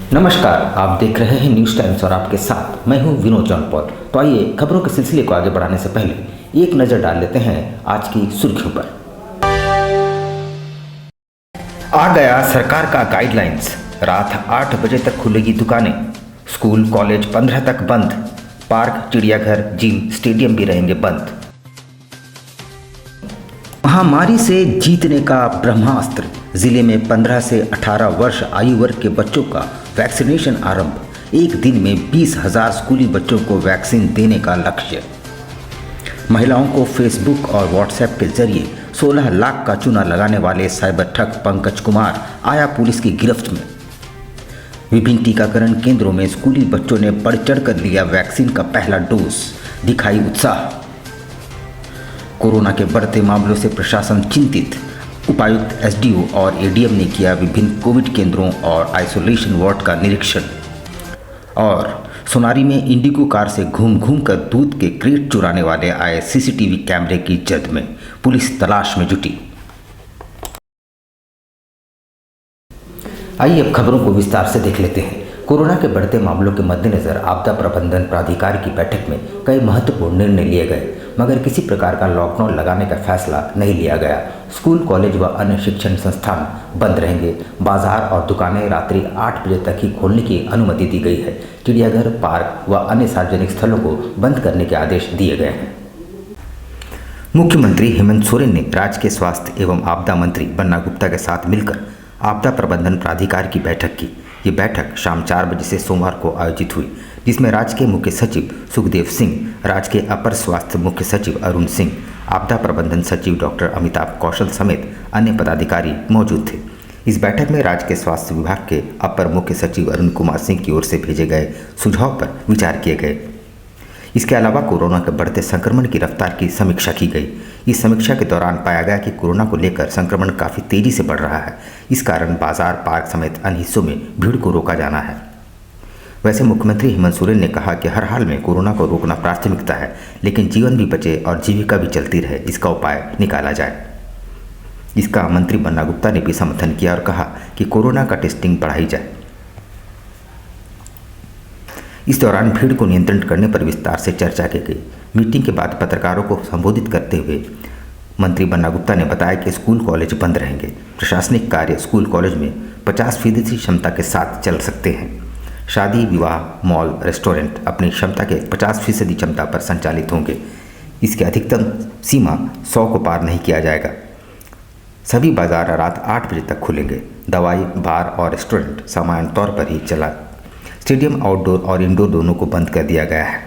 नमस्कार, आप देख रहे हैं न्यूज़ टाइम्स और आपके साथ मैं हूं विनोद जौनपौर। तो आइए खबरों के सिलसिले को आगे बढ़ाने से पहले एक नज़र डाल लेते हैं आज की सुर्खियों पर। आ गया सरकार का गाइडलाइंस, रात 8 बजे तक खुलेगी दुकानें, स्कूल कॉलेज 15 तक बंद, पार्क चिड़ियाघर जिम स्टेडियम भी रहेंगे बंद। महामारी से जीतने का ब्रह्मास्त्र, जिले में 15 से 18 वर्ष आयु वर्ग के बच्चों का वैक्सीनेशन आरंभ, एक दिन में 20,000 स्कूली बच्चों को वैक्सीन देने का लक्ष्य। महिलाओं को फेसबुक और व्हाट्सएप के जरिए 16 लाख का चूना लगाने वाले साइबर ठग पंकज कुमार आया पुलिस की गिरफ्त में। विभिन्न टीकाकरण केंद्रों में स्कूली बच्चों ने बढ़ चढ़ कर लिया वैक्सीन का पहला डोज, दिखाई उत्साह। कोरोना के बढ़ते मामलों से प्रशासन चिंतित, उपायुक्त एसडीओ और एडीएम ने किया विभिन्न कोविड केंद्रों और आइसोलेशन वार्ड का निरीक्षण। और सोनारी में इंडिगो कार से घूम घूम कर दूध के क्रेट चुराने वाले आए सीसीटीवी कैमरे की जद में, पुलिस तलाश में जुटी। आइए अब खबरों को विस्तार से देख लेते हैं। कोरोना के बढ़ते मामलों के मद्देनज़र आपदा प्रबंधन प्राधिकार की बैठक में कई महत्वपूर्ण निर्णय लिए गए, मगर किसी प्रकार का लॉकडाउन लगाने का फैसला नहीं लिया गया। स्कूल कॉलेज व अन्य शिक्षण संस्थान बंद रहेंगे। बाजार और दुकानें रात्रि 8 बजे तक ही खोलने की अनुमति दी गई है। चिड़ियाघर, पार्क व अन्य सार्वजनिक स्थलों को बंद करने के आदेश दिए गए हैं। मुख्यमंत्री हेमंत सोरेन ने राज्य के स्वास्थ्य एवं आपदा मंत्री बन्ना गुप्ता के साथ मिलकर आपदा प्रबंधन प्राधिकार की बैठक की। ये बैठक शाम 4 बजे से सोमवार को आयोजित हुई, जिसमें राज्य के मुख्य सचिव सुखदेव सिंह, राज्य के अपर स्वास्थ्य मुख्य सचिव अरुण सिंह, आपदा प्रबंधन सचिव डॉक्टर अमिताभ कौशल समेत अन्य पदाधिकारी मौजूद थे। इस बैठक में राज्य के स्वास्थ्य विभाग के अपर मुख्य सचिव अरुण कुमार सिंह की ओर से भेजे गए सुझाव पर विचार किए गए। इसके अलावा कोरोना के बढ़ते संक्रमण की रफ्तार की समीक्षा की गई। इस समीक्षा के दौरान पाया गया कि कोरोना को लेकर संक्रमण काफ़ी तेजी से बढ़ रहा है। इस कारण बाजार, पार्क समेत अन्य हिस्सों में भीड़ को रोका जाना है। वैसे मुख्यमंत्री हेमंत सोरेन ने कहा कि हर हाल में कोरोना को रोकना प्राथमिकता है, लेकिन जीवन भी बचे और जीविका भी चलती रहे, इसका उपाय निकाला जाए। इसका मंत्री बन्ना गुप्ता ने भी समर्थन किया और कहा कि कोरोना का टेस्टिंग बढ़ाई जाए। इस दौरान भीड़ को नियंत्रण करने पर विस्तार से चर्चा की गई। मीटिंग के बाद पत्रकारों को संबोधित करते हुए मंत्री बन्ना गुप्ता ने बताया कि स्कूल कॉलेज बंद रहेंगे। प्रशासनिक कार्य स्कूल कॉलेज में 50% क्षमता के साथ चल सकते हैं। शादी, विवाह, मॉल, रेस्टोरेंट अपनी क्षमता के 50% क्षमता पर संचालित होंगे। इसकी अधिकतम सीमा 100 को पार नहीं किया जाएगा। सभी बाजार रात 8 बजे तक खुलेंगे। दवाई, बार और रेस्टोरेंट सामान्य तौर पर ही चला। स्टेडियम आउटडोर और इंडोर दोनों को बंद कर दिया गया है।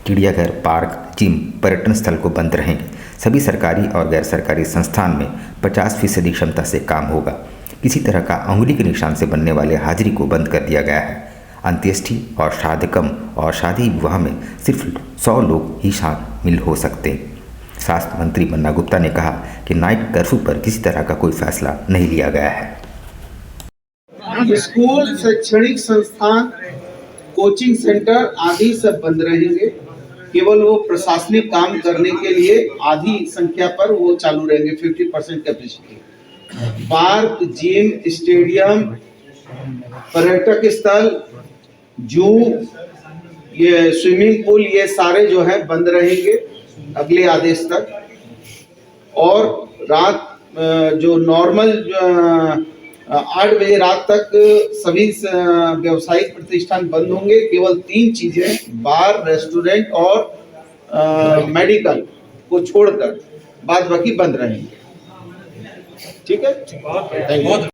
चिड़ियाघर, पार्क, जिम, पर्यटन स्थल को बंद रहेंगे। सभी सरकारी और गैर सरकारी संस्थान में 50% क्षमता से काम होगा। किसी तरह का अंगुली के निशान से बनने वाले हाजिरी को बंद कर दिया गया है। अंत्येष्टि और श्राद्धकर्म और शादी विवाह में सिर्फ 100 लोग ही शामिल हो सकते हैं। स्वास्थ्य मंत्री बन्ना गुप्ता ने कहा कि नाइट कर्फ्यू पर किसी तरह का कोई फैसला नहीं लिया गया है। स्कूल, शैक्षणिक संस्थान, कोचिंग सेंटर आदि सब बंद रहेंगे। केवल वो प्रशासनिक काम करने के लिए आधी संख्या पर वो चालू रहेंगे, 50% कैपेसिटी। पार्क, जिम, स्टेडियम, पर्यटक स्थल, जू, ये स्विमिंग पूल, ये सारे जो है बंद रहेंगे अगले आदेश तक। और रात जो नॉर्मल 8 बजे रात तक सभी व्यावसायिक प्रतिष्ठान बंद होंगे। केवल 3 चीजें, बार, रेस्टोरेंट और मेडिकल को छोड़कर बाद बाकी बंद रहेंगे। ठीक है।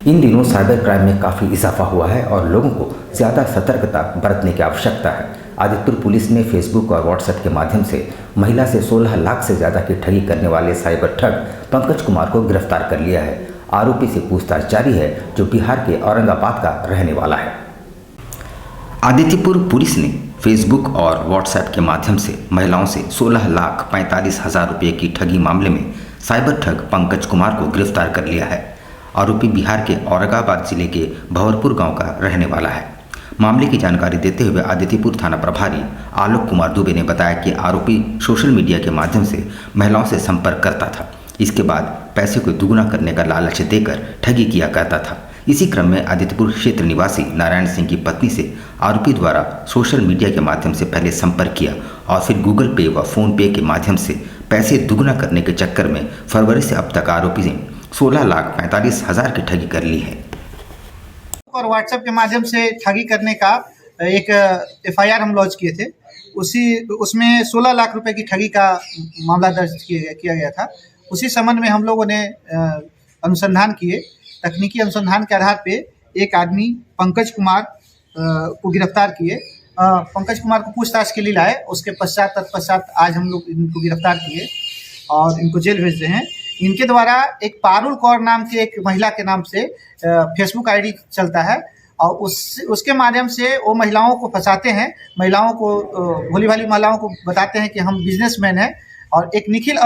इन दिनों साइबर क्राइम में काफ़ी इजाफा हुआ है और लोगों को ज़्यादा सतर्कता बरतने की आवश्यकता है। आदित्यपुर पुलिस ने फेसबुक और व्हाट्सएप के माध्यम से महिला से 16 लाख से ज़्यादा की ठगी करने वाले साइबर ठग पंकज कुमार को गिरफ्तार कर लिया है। आरोपी से पूछताछ जारी है, जो बिहार के औरंगाबाद का रहने वाला है। आदित्यपुर पुलिस ने फेसबुक और व्हाट्सएप के माध्यम से महिलाओं से 16,45,000 रुपये की ठगी मामले में साइबर ठग पंकज कुमार को गिरफ्तार कर लिया है। आरोपी बिहार के औरंगाबाद जिले के भंवरपुर गांव का रहने वाला है। मामले की जानकारी देते हुए आदित्यपुर थाना प्रभारी आलोक कुमार दुबे ने बताया कि आरोपी सोशल मीडिया के माध्यम से महिलाओं से संपर्क करता था। इसके बाद पैसे को दुगुना करने का लालच देकर ठगी किया करता था। इसी क्रम में आदित्यपुर क्षेत्र निवासी नारायण सिंह की पत्नी से आरोपी द्वारा सोशल मीडिया के माध्यम से पहले संपर्क किया और फिर गूगल पे व फोन पे के माध्यम से पैसे दुगना करने के चक्कर में फरवरी से अब तक आरोपी ने 16,45,000 की ठगी कर ली है और व्हाट्सएप के माध्यम से ठगी करने का एक FIR हम लॉन्च किए थे। उसमें 16 लाख रुपए की ठगी का मामला दर्ज किया गया था। उसी संबंध में हम लोगों ने अनुसंधान किए। तकनीकी अनुसंधान के आधार पे एक आदमी पंकज कुमार को गिरफ्तार किए। पंकज कुमार को पूछताछ के लिए लाए। उसके तत्पश्चात आज हम लोग इनको गिरफ्तार किए और इनको जेल भेज रहे हैं। इनके द्वारा एक पारुल कौर नाम के एक महिला के नाम से फेसबुक आईडी चलता है और उसके माध्यम से वो महिलाओं को फंसाते हैं। महिलाओं को भोली भाली महिलाओं को बताते हैं कि हम बिजनेसमैन हैं और एक निखिल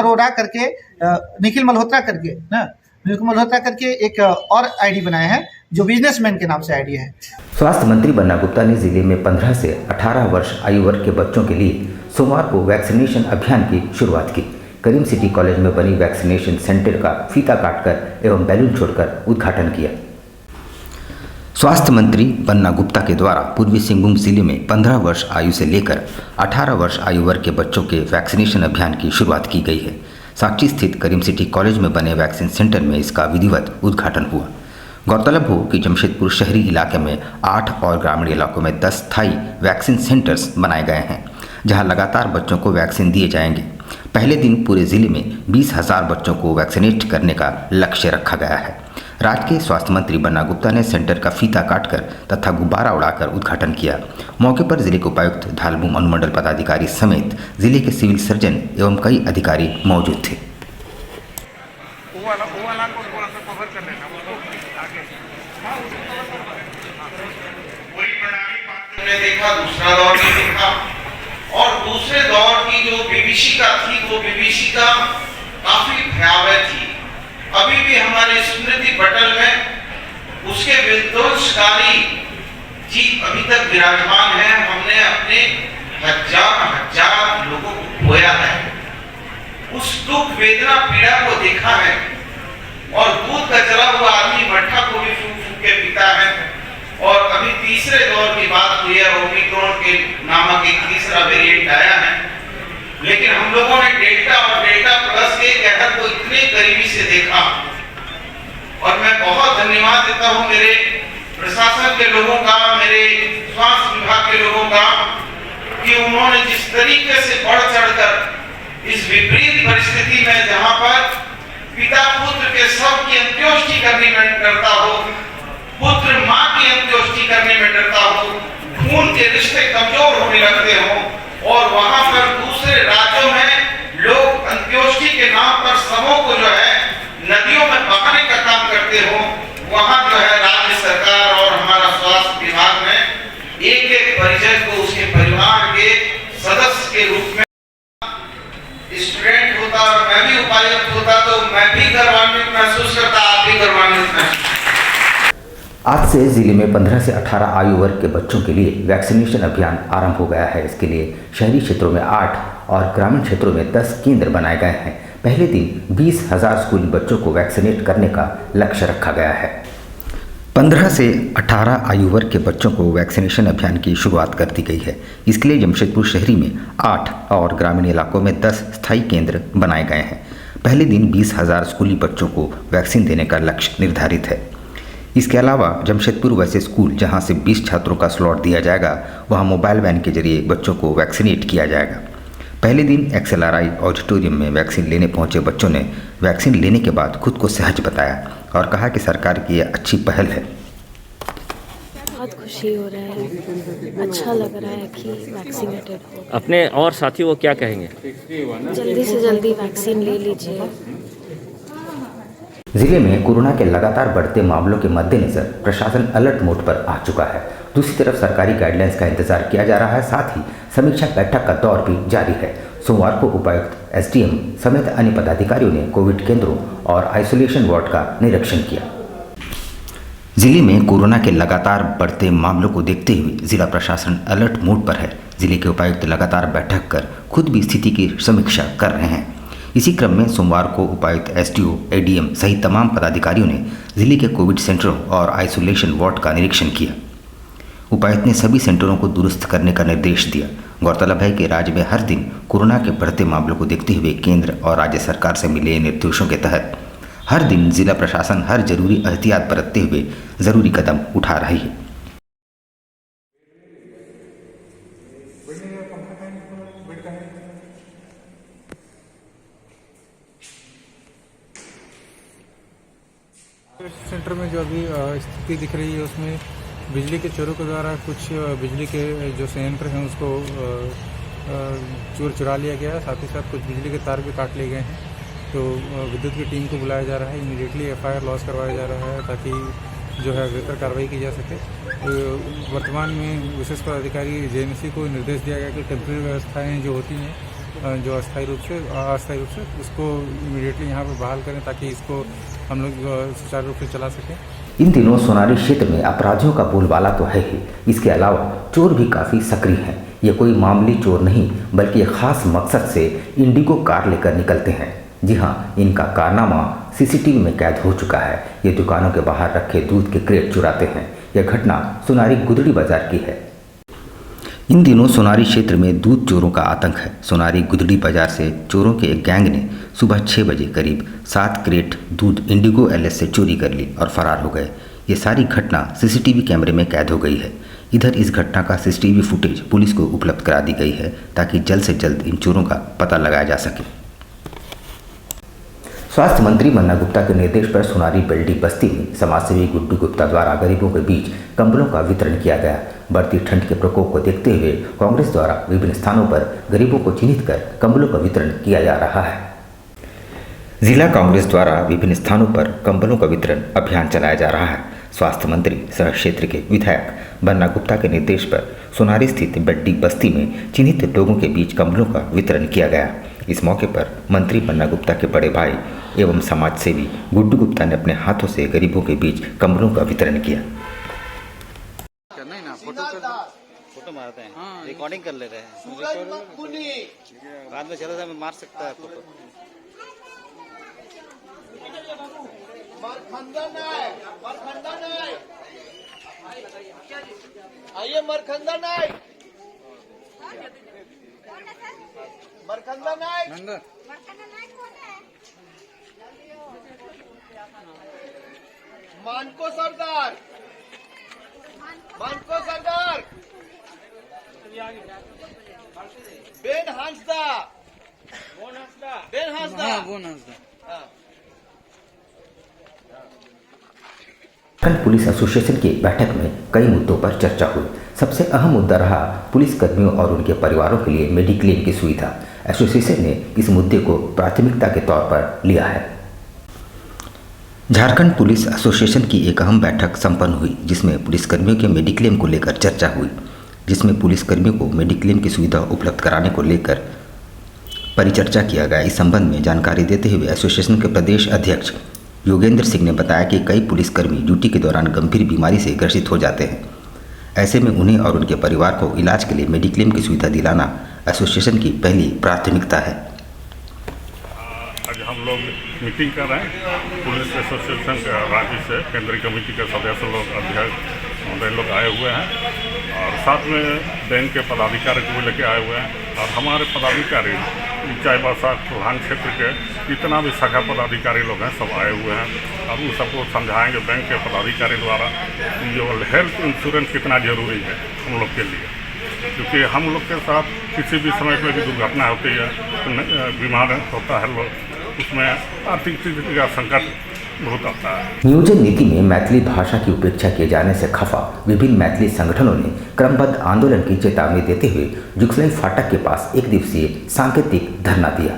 मल्होत्रा करके एक और आईडी बनाए हैं जो बिजनेसमैन के नाम से आईडी है। स्वास्थ्य मंत्री बन्ना गुप्ता ने जिले में 15 से 18 वर्ष आयु वर्ग के बच्चों के लिए सोमवार को वैक्सीनेशन अभियान की शुरुआत की। करीम सिटी कॉलेज में बनी वैक्सीनेशन सेंटर का फीता काटकर एवं बैलून छोड़कर उद्घाटन किया। स्वास्थ्य मंत्री बन्ना गुप्ता के द्वारा पूर्वी सिंहभूम जिले में 15 वर्ष आयु से लेकर 18 वर्ष आयु वर्ग के बच्चों के वैक्सीनेशन अभियान की शुरुआत की गई है। साक्षी स्थित करीम सिटी कॉलेज में बने वैक्सीन सेंटर में इसका विधिवत उद्घाटन हुआ। गौरतलब हो कि जमशेदपुर शहरी इलाके में 8 और ग्रामीण इलाकों में 10 स्थायी वैक्सीन सेंटर्स बनाए गए हैं, जहां लगातार बच्चों को वैक्सीन दिए जाएंगे। पहले दिन पूरे जिले में 20,000 बच्चों को वैक्सीनेट करने का लक्ष्य रखा गया है। राज्य के स्वास्थ्य मंत्री बन्ना गुप्ता ने सेंटर का फीता काटकर तथा गुब्बारा उड़ाकर उद्घाटन किया। मौके पर जिले के उपायुक्त धालबूम अनुमंडल पदाधिकारी समेत जिले के सिविल सर्जन एवं कई अधिकारी मौजूद थे। देखा, दूसरा दौर भी देखा और दूसरे दौर की जो विभीषिका थी वो विभीषिका काफी भयावह थी। अभी भी हमारे स्मृति पटल में उसके विध्वंसकारी जी अभी तक विराजमान है। हमने अपने हजार लोगों को खोया है, उस दुख वेदना पीड़ा को देखा है और दूध का जला हुआ आदमी मट्ठा को भी फूंक फूंक के पीता है। और अभी तीसरे दौर की बात हुई है, ओमिक्रॉन के नामक एक तीसरा वेरिएंट आया है, लेकिन हम लोगों ने डेल्टा और डेल्टा प्लस के कहर को इतने करीबी से देखा और मैं बहुत धन्यवाद देता हूं मेरे प्रशासन के लोगों का, मेरे स्वास्थ्य विभाग के लोगों का, कि उन्होंने जिस तरीके से बढ़ चढ़कर इस विपरीत परिस्थिति में जहां पर पिता पुत्र के शव की अंत्योष्टि करने में डरता हो, पुत्र मां की अंत्योष्टि करने में डरता हो, खून के रिश्ते कमजोर होने लगते हो और वहां पर दूसरे राज्यों में लोग अंत्योष्टि के नाम पर शवों को जो है नदियों में बहाने का काम करते हो, वहां जो है राज्य सरकार और हमारा स्वास्थ्य विभाग में एक एक परिजन को उसके परिवार के सदस्य के रूप में स्टूडेंट होता और मैं भी उपायुक्त होता तो मैं भी गौरवान्वित महसूस करता, आप भी गौरवान्वित महसूस। आज से जिले में 15 से 18 आयु वर्ग के बच्चों के लिए वैक्सीनेशन अभियान आरंभ हो गया है। इसके लिए शहरी क्षेत्रों में 8 और ग्रामीण क्षेत्रों में 10 केंद्र बनाए गए हैं। पहले दिन 20,000 स्कूली बच्चों को वैक्सीनेट करने का लक्ष्य रखा गया है। 15 से 18 आयु वर्ग के बच्चों को वैक्सीनेशन अभियान की शुरुआत कर दी गई है। इसके लिए जमशेदपुर शहरी में 8 और ग्रामीण इलाकों में 10 स्थायी केंद्र बनाए गए हैं। पहले दिन 20,000 स्कूली बच्चों को वैक्सीन देने का लक्ष्य निर्धारित है। इसके अलावा जमशेदपुर वैसे स्कूल जहां से 20 छात्रों का स्लॉट दिया जाएगा, वहां मोबाइल वैन के जरिए बच्चों को वैक्सीनेट किया जाएगा। पहले दिन XLRI ऑडिटोरियम में वैक्सीन लेने पहुंचे बच्चों ने वैक्सीन लेने के बाद खुद को सहज बताया और कहा कि सरकार की यह अच्छी पहल है। बहुत खुशी हो रहा है, अच्छा लग रहा है कि वैक्सीनेटेड हो। अपने और साथी वो क्या कहेंगे? जल्दी से जल्दी वैक्सीन ले लीजिए। जिले में कोरोना के लगातार बढ़ते मामलों के मद्देनजर प्रशासन अलर्ट मोड पर आ चुका है। दूसरी तरफ सरकारी गाइडलाइंस का इंतजार किया जा रहा है, साथ ही समीक्षा बैठक का दौर भी जारी है। सोमवार को उपायुक्त, SDM समेत अन्य पदाधिकारियों ने कोविड केंद्रों और आइसोलेशन वार्ड का निरीक्षण किया। जिले में कोरोना के लगातार बढ़ते मामलों को देखते हुए जिला प्रशासन अलर्ट मोड पर है। जिले के उपायुक्त लगातार बैठक कर खुद भी स्थिति की समीक्षा कर रहे हैं। इसी क्रम में सोमवार को उपायुक्त एसडीओ एडीएम सहित तमाम पदाधिकारियों ने जिले के कोविड सेंटरों और आइसोलेशन वार्ड का निरीक्षण किया। उपायुक्त ने सभी सेंटरों को दुरुस्त करने का निर्देश दिया। गौरतलब है कि राज्य में हर दिन कोरोना के बढ़ते मामलों को देखते हुए केंद्र और राज्य सरकार से मिले निर्देशों के तहत हर दिन जिला प्रशासन हर जरूरी एहतियात बरतते हुए जरूरी कदम उठा रही है। सेंटर में जो अभी स्थिति दिख रही है उसमें बिजली के चोरों के द्वारा कुछ बिजली के जो संयंत्र हैं उसको चुरा लिया गया है। साथ ही साथ कुछ बिजली के तार भी काट लिए गए हैं। तो विद्युत की टीम को बुलाया जा रहा है, इमीडिएटली एफआईआर लॉस करवाया जा रहा है ताकि जो है बेहतर कार्रवाई की जा सके। वर्तमान में विशेष पदाधिकारी जेएनसी को निर्देश दिया गया कि टेम्प्रेरी व्यवस्थाएं जो होती हैं जो अस्थायी रूप से उसको इमीडिएटली यहाँ पर बहाल करें ताकि इसको हम लोग सुचारू रूप से चला सकें। इन दिनों सोनारी क्षेत्र में अपराधियों का बोलबाला तो है ही, इसके अलावा चोर भी काफ़ी सक्रिय हैं। ये कोई मामूली चोर नहीं बल्कि एक खास मकसद से इंडिगो कार लेकर निकलते हैं। जी हाँ, इनका कारनामा सीसीटीवी में कैद हो चुका है। ये दुकानों के बाहर रखे दूध के क्रेट चुराते हैं। यह घटना सोनारी गुदड़ी बाजार की है। इन दिनों सोनारी क्षेत्र में दूध चोरों का आतंक है। सोनारी गुदड़ी बाजार से चोरों के एक गैंग ने सुबह 6 बजे करीब 7 क्रेट दूध इंडिगो एलएस से चोरी कर ली और फरार हो गए। ये सारी घटना सीसीटीवी कैमरे में कैद हो गई है। इधर इस घटना का सीसीटीवी फुटेज पुलिस को उपलब्ध करा दी गई है ताकि जल्द से जल्द इन चोरों का पता लगाया जा सके। स्वास्थ्य मंत्री बन्ना गुप्ता के निर्देश पर सोनारी बेल्डी बस्ती में समाजसेवी गुड्डू गुप्ता द्वारा गरीबों के बीच कंबलों का वितरण किया गया। बढ़ती ठंड के प्रकोप को देखते हुए कांग्रेस द्वारा विभिन्न स्थानों पर गरीबों को चिन्हित कर कंबलों का वितरण किया जा रहा है। जिला कांग्रेस द्वारा विभिन्न स्थानों पर कंबलों का वितरण अभियान चलाया जा रहा है। स्वास्थ्य मंत्री सह क्षेत्र के विधायक बन्ना गुप्ता के निर्देश पर सोनारी स्थित बेल्डी बस्ती में चिन्हित लोगों के बीच कंबलों का वितरण किया गया। इस मौके पर मंत्री बन्ना गुप्ता के बड़े भाई एवं समाज सेवी गुड्डू गुप्ता ने अपने हाथों से गरीबों के बीच कंबलों का वितरण किया। फोटो मारते हैं, रिकॉर्डिंग कर ले रहे हैं, बाद में चला जाए मार सकता है फोटो। आइए मरखंदा नायक, मरखंदा नायक, मानको सरदार, मानको सरदार, बेन हांसदा, बेन हांसदा, झारखंड पुलिस एसोसिएशन की बैठक में कई मुद्दों पर चर्चा हुई। सबसे अहम मुद्दा रहा पुलिस कर्मियों और उनके परिवारों के लिए मेडिक्लेम की सुविधा। एसोसिएशन ने इस मुद्दे को प्राथमिकता के तौर पर लिया है। झारखंड पुलिस एसोसिएशन की एक अहम बैठक संपन्न हुई जिसमें पुलिसकर्मियों के मेडिक्लेम को लेकर चर्चा हुई, जिसमें पुलिसकर्मियों को मेडिक्लेम की सुविधा उपलब्ध कराने को लेकर परिचर्चा किया गया। इस संबंध में जानकारी देते हुए एसोसिएशन के प्रदेश अध्यक्ष योगेंद्र सिंह ने बताया कि कई पुलिसकर्मी ड्यूटी के दौरान गंभीर बीमारी से ग्रसित हो जाते हैं। ऐसे में उन्हें और उनके परिवार को इलाज के लिए मेडिक्लेम की सुविधा दिलाना एसोसिएशन की पहली प्राथमिकता है। आज हम लोग मीटिंग कर रहे हैं पुलिस एसोसिएशन के राज्य से, केंद्रीय कमेटी के सदस्य लोग, अध्यक्ष लोग आए हुए हैं और साथ में बैंक के पदाधिकारी को भी लेके आए हुए हैं। और हमारे पदाधिकारी चाईबासा प्रधान क्षेत्र के जितना भी शाखा पदाधिकारी लोग हैं सब आए हुए हैं और उन सबको समझाएंगे बैंक के पदाधिकारी द्वारा जो हेल्थ इंश्योरेंस कितना ज़रूरी है हम लोग के लिए, क्योंकि हम लोग के साथ किसी भी समय पर भी दुर्घटना होती है, बीमार होता है लोग, उसमें आर्थिक स्थिति का संकट बहुत आता है। नियोजन नीति में मैथिली भाषा की उपेक्षा किए जाने से खफा विभिन्न मैथिली संगठनों ने क्रमबद्ध आंदोलन की चेतावनी देते हुए जुगसलाई फाटक के पास एक दिवसीय सांकेतिक धरना दिया।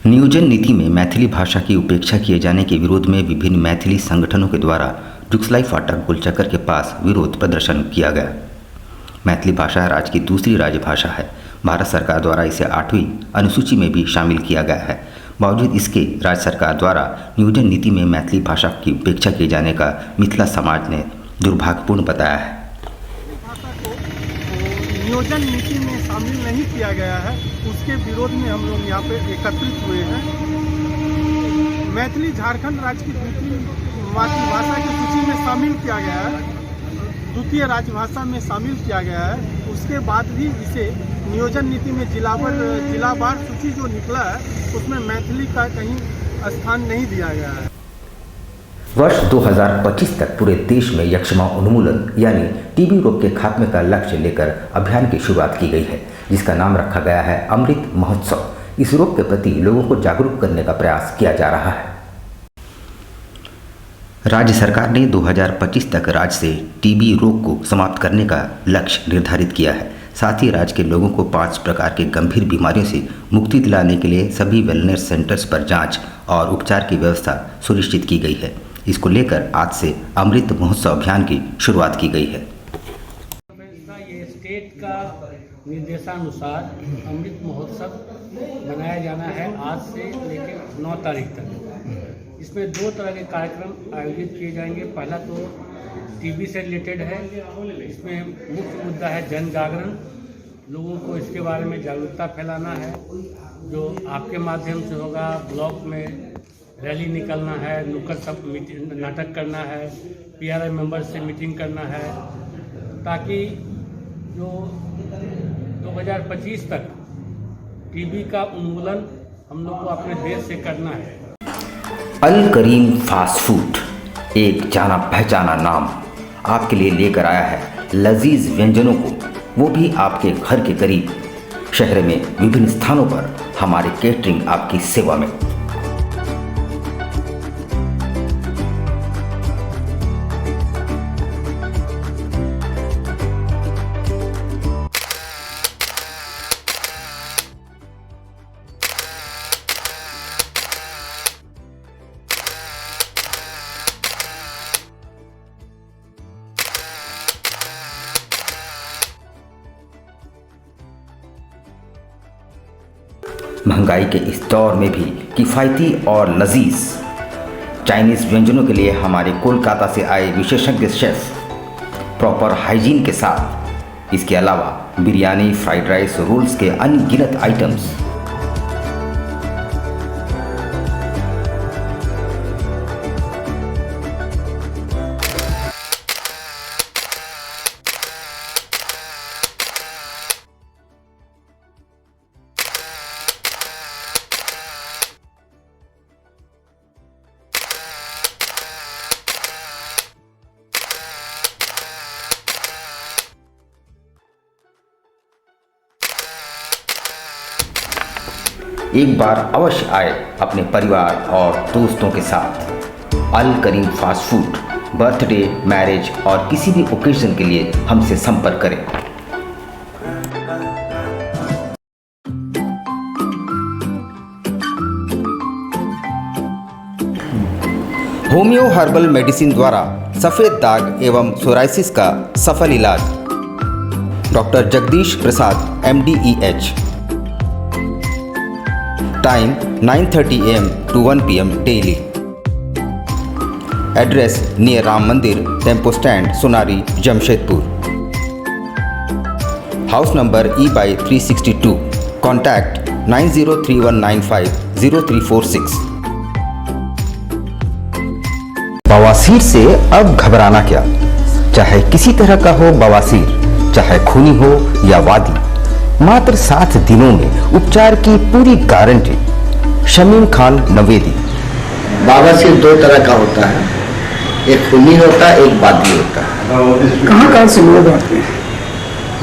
नियोजन नीति में मैथिली भाषा की उपेक्षा किए जाने के विरोध में विभिन्न मैथिली संगठनों के द्वारा जुगसलाई फाटक गोलचक्कर के पास विरोध प्रदर्शन किया गया। मैथिली भाषा राज्य की दूसरी राजभाषा है। भारत सरकार द्वारा इसे 8वीं अनुसूची में भी शामिल किया गया है। बावजूद इसके राज्य सरकार द्वारा नियोजन नीति में मैथिली भाषा की उपेक्षा किए जाने का मिथिला समाज ने दुर्भाग्यपूर्ण बताया है। नियोजन नीति में शामिल नहीं किया गया है, उसके विरोध में हम लोग यहाँ पे एकत्रित हुए हैं। मैथिली झारखंड राज्य की दूसरी मातृभाषा की सूची में शामिल किया गया है, द्वितीय राजभाषा में शामिल किया गया है। उसके बाद भी इसे नियोजन नीति में जिलावार सूची जो निकला है उसमें मैथिली का कहीं स्थान नहीं दिया गया है। वर्ष 2025 तक पूरे देश में यक्ष्मा उन्मूलन यानी टीबी रोग के खात्मे का लक्ष्य लेकर अभियान की शुरुआत की गई है, जिसका नाम रखा गया है अमृत महोत्सव। इस रोग के प्रति लोगों को जागरूक करने का प्रयास किया जा रहा है। राज्य सरकार ने 2025 तक राज्य से टीबी रोग को समाप्त करने का लक्ष्य निर्धारित किया है। साथ ही राज्य के लोगों को 5 प्रकार के गंभीर बीमारियों से मुक्ति दिलाने के लिए सभी वेलनेस सेंटर्स पर जांच और उपचार की व्यवस्था सुनिश्चित की गई है। इसको लेकर आज से अमृत महोत्सव अभियान की शुरुआत की गई है। ये स्टेट का निर्देशानुसार अमृत महोत्सव मनाया जाना है आज से लेकर 9 तारीख तक। इसमें 2 तरह के कार्यक्रम आयोजित किए जाएंगे। पहला तो टीबी से रिलेटेड है, इसमें मुख्य मुद्दा है जन जागरण, लोगों को इसके बारे में जागरूकता फैलाना है, जो आपके माध्यम से होगा। ब्लॉक में रैली निकलना है, नुक्कड़ सब नाटक करना है, पीआरआई मेंबर से मीटिंग करना है, ताकि जो 2025 तक टीबी का उन्मूलन हम लोग को अपने देश से करना है। अल करीम फास्ट फूड एक जाना पहचाना नाम आपके लिए लेकर आया है लजीज व्यंजनों को, वो भी आपके घर के करीब। शहर में विभिन्न स्थानों पर हमारे केटरिंग आपकी सेवा में। महंगाई के इस दौर में भी किफ़ायती और लजीज चाइनीज़ व्यंजनों के लिए हमारे कोलकाता से आए विशेषज्ञ शेफ प्रॉपर हाइजीन के साथ, इसके अलावा बिरयानी, फ्राइड राइस, रोल्स के अनगिनत आइटम्स। एक बार अवश्य आए अपने परिवार और दोस्तों के साथ। अल करीम फास्ट फूड, बर्थडे, मैरिज और किसी भी ओकेजन के लिए हमसे संपर्क करें। होम्यो हर्बल मेडिसिन द्वारा सफ़ेद दाग एवं सोराइसिस का सफल इलाज। Doctor Jagdish Prasad MD/EH। Time 9:30 AM to 1 PM daily. Address near Ram Mandir, tempo stand, Sonari, Jamshedpur. House number E/362। Contact 9031950346। बवासीर से अब घबराना क्या, चाहे किसी तरह का हो बवासीर, चाहे खूनी हो या वादी, मात्र 7 दिनों में उपचार की पूरी गारंटी। शमीम खान नवेदी। बवासीर 2 तरह का होता है, एक खूनी होता है, एक वादी होता है। कहाँ से लोग आते हैं?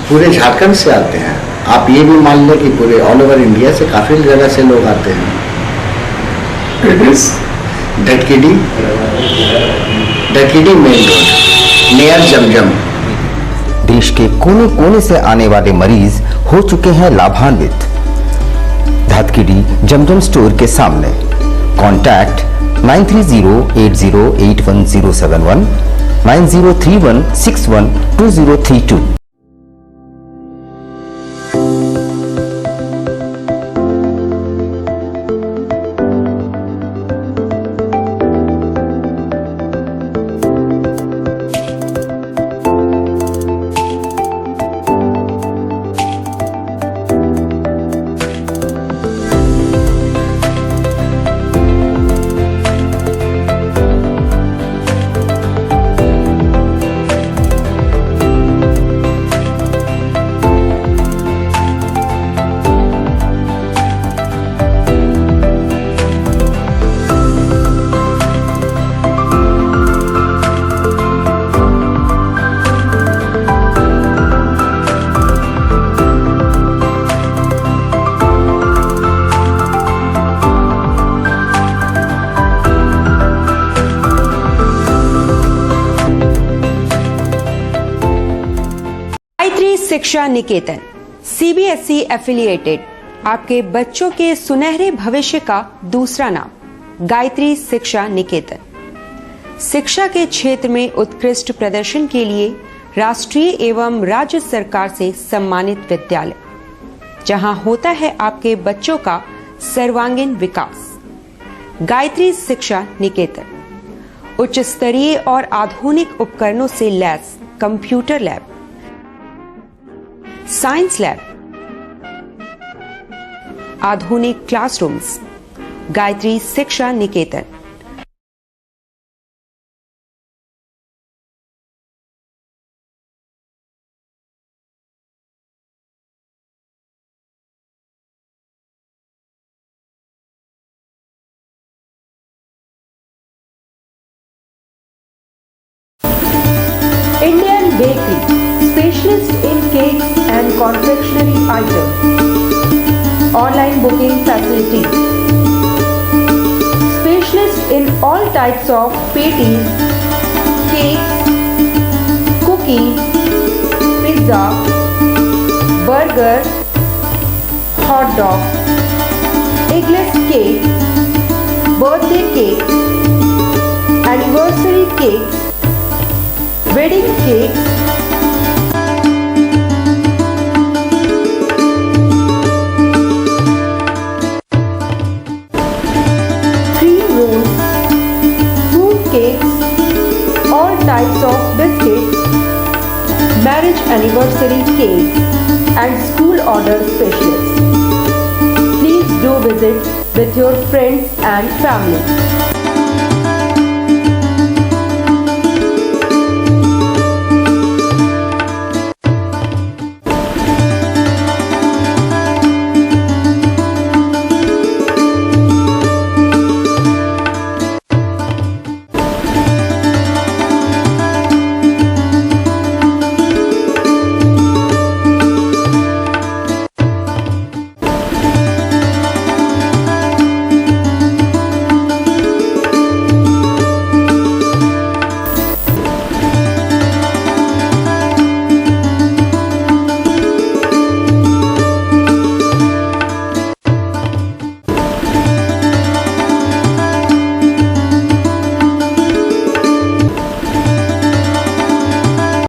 पूरे झारखंड से आते हैं। आप ये भी मान लें कि पूरे ऑल ओवर इंडिया से काफी जगह से लोग आते हैं। डटकीडी मेन रोड नियर जमजम। देश के कोने कोने से आने वाले मरीज हो चुके हैं लाभान्वित। धातकीडी जमजम स्टोर के सामने। कॉन्टैक्ट 9308081071 9031612032। शिक्षा निकेतन CBSE एफिलिएटेड आपके बच्चों के सुनहरे भविष्य का दूसरा नाम गायत्री शिक्षा निकेतन। शिक्षा के क्षेत्र में उत्कृष्ट प्रदर्शन के लिए राष्ट्रीय एवं राज्य सरकार से सम्मानित विद्यालय, जहां होता है आपके बच्चों का सर्वांगीण विकास। गायत्री शिक्षा निकेतन उच्च स्तरीय और आधुनिक उपकरणों से lace computer lab, science lab, आधुनिक क्लासरूम्स। गायत्री शिक्षा निकेतन। Indian Bakery, specialist in cakes and confectionery items. Online booking facilities. Specialist in all types of patties, cakes, cookies, pizza, burger, hot dog, eggless cake, birthday cake, anniversary cakes, wedding cakes, cream rolls, fruit cakes, all types of biscuits, marriage anniversary cakes, and school order specialists. Please do visit with your friends and family.